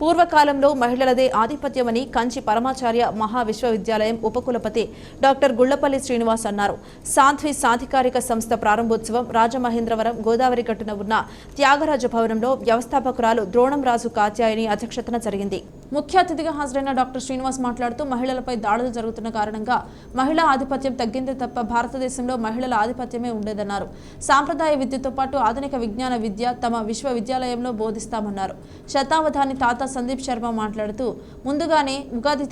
పూర్వకాలంలో మహిళలదే ఆధిపత్యమని కంచి పరమాచార్య మహా విశ్వవిద్యాలయం ఉపకులపతి డాక్టర్ గుళ్లపల్లి శ్రీనివాస్ అన్నారు. సాధ్వి సాధికారిక సంస్థ ప్రారంభోత్సవం రాజమహేంద్రవరం గోదావరి గట్టున ఉన్న త్యాగరాజ భవనంలో వ్యవస్థాపకురాలు ద్రోణంరాజు కాత్యాయని అధ్యక్షతన జరిగింది. ముఖ్య అతిథిగా హాజరైన డాక్టర్ శ్రీనివాస్ మాట్లాడుతూ మహిళలపై దాడులు జరుగుతున్న కారణంగా మహిళా ఆధిపత్యం తగ్గిందే తప్ప భారతదేశంలో మహిళల ఆధిపత్యమే ఉండేదన్నారు. సాంప్రదాయ విద్యతో పాటు ఆధునిక విజ్ఞాన విద్య తమ విశ్వవిద్యాలయంలో బోధిస్తామన్నారు. శతావధాని తాత సందీప్ శర్మ మాట్లాడుతూ ముందుగానే ఉగాది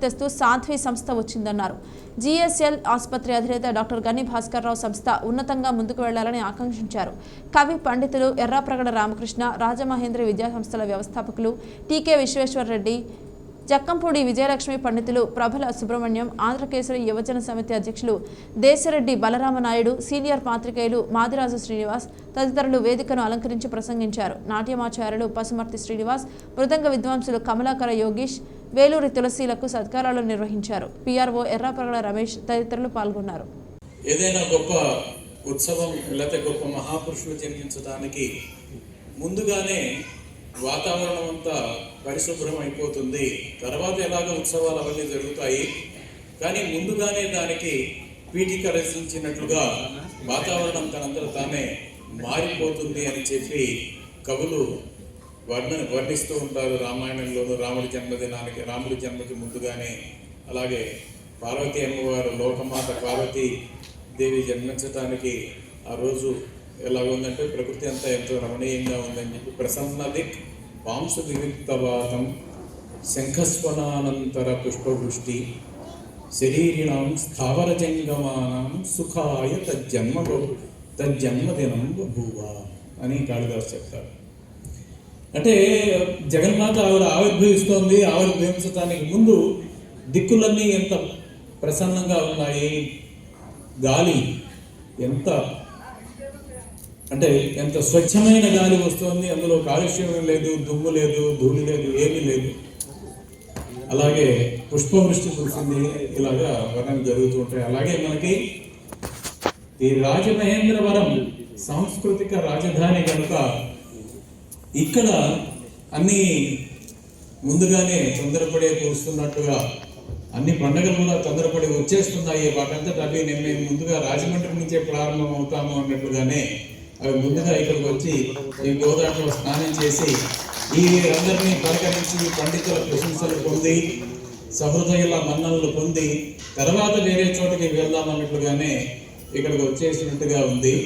తెస్తూ సాధ్వి సంస్థ వచ్చిందన్నారు. జిఎస్ఎల్ ఆసుపత్రి అధినేత డాక్టర్ గని భాస్కర్ రావు సంస్థ ఉన్నతంగా ముందుకు వెళ్లాలని ఆకాంక్షించారు. కవి పండితులు ఎర్రాప్రగడ రామకృష్ణ, రాజమహేంద్ర విద్యా సంస్థల వ్యవస్థాపకులు టీకే విశ్వేశ్వరరెడ్డి, జక్కంపూడి విజయలక్ష్మి పండితులు, ప్రభల సుబ్రహ్మణ్యం, ఆంధ్రకేసరి యువజన సమితి అధ్యక్షులు దేశరెడ్డి బలరామనాయుడు, సీనియర్ పాత్రికేయులు మాదిరాజు శ్రీనివాస్ తదితరులు వేదికను అలంకరించి ప్రసంగించారు. నాట్యమాచార్యులు పసుమర్తి శ్రీనివాస్, మృదంగ విద్వాంసులు కమలాకర యోగీష్, వేలూరి తులసీలకు సత్కారాలు నిర్వహించారు. పిఆర్ఓ ఎర్రాప్రగడ రమేష్ తదితరులు పాల్గొన్నారు. ఏదైనా గొప్ప ఉత్సవం లేకపోతే గొప్ప మహాపురుషులు జన్మించడానికి ముందుగానే వాతావరణం అంతా పరిశుభ్రం అయిపోతుంది. తర్వాత ఎలాగ ఉత్సవాలు అవన్నీ జరుగుతాయి, కానీ ముందుగానే దానికి పీఠీకరించినట్లుగా వాతావరణం తనంతట తానే మారిపోతుంది అని చెప్పి కవులు వర్ణిస్తూ ఉంటారు. రామాయణంలోనూ రాముడి జన్మకి ముందుగానే, అలాగే పార్వతీ అమ్మవారు లోకమాత పార్వతీ దేవి జన్మించడానికి ఆ రోజు ఎలా ఉందంటే ప్రకృతి అంతా ఎంతో రమణీయంగా ఉందని చెప్పి ప్రసన్నదిక్ వాంసు వివిక్తవాతం శంఖస్వనానంతర పుష్పవృష్టి శరీరిణం స్థావర జంగమానం సుఖాయ తజ్జన్మదినం బభూవ అని కాళిదాసు చెప్తారు. అంటే జగన్మాత ఆవిర్భవించడానికి ముందు దిక్కులన్నీ ఎంత ప్రసన్నంగా ఉన్నాయి, గాలి ఎంత స్వచ్ఛమైన గాలి వస్తుంది, అందులో కాలుష్యం లేదు, దుమ్ము లేదు, ధూళి లేదు, ఏమీ లేదు. అలాగే పుష్పవృష్టి కురిసింది, ఇలాగా వర్ణం జరుగుతూ ఉంటాయి. అలాగే మనకి ఈ రాజమహేంద్రవరం సాంస్కృతిక రాజధాని కనుక ఇక్కడ అన్ని ముందుగానే తొందరపడే కూరుస్తున్నట్టుగా అన్ని పండుగలు కూడా తొందరపడి వచ్చేస్తున్నాయి. వాటంతట అవి మేము ముందుగా రాజమండ్రి నుంచే ప్రారంభం అవుతాము అన్నట్లుగానే అవి ముందుగా ఇక్కడికి వచ్చి ఈ గోదావరిలో స్నానం చేసి ఈ అందరినీ పలకరించి పండితుల ప్రశంసలు పొంది సహృదయుల మన్ననలు పొంది తర్వాత వేరే చోటకి వెళ్దాం అన్నట్లుగానే ఇక్కడికి వచ్చేసినట్టుగా ఉంది.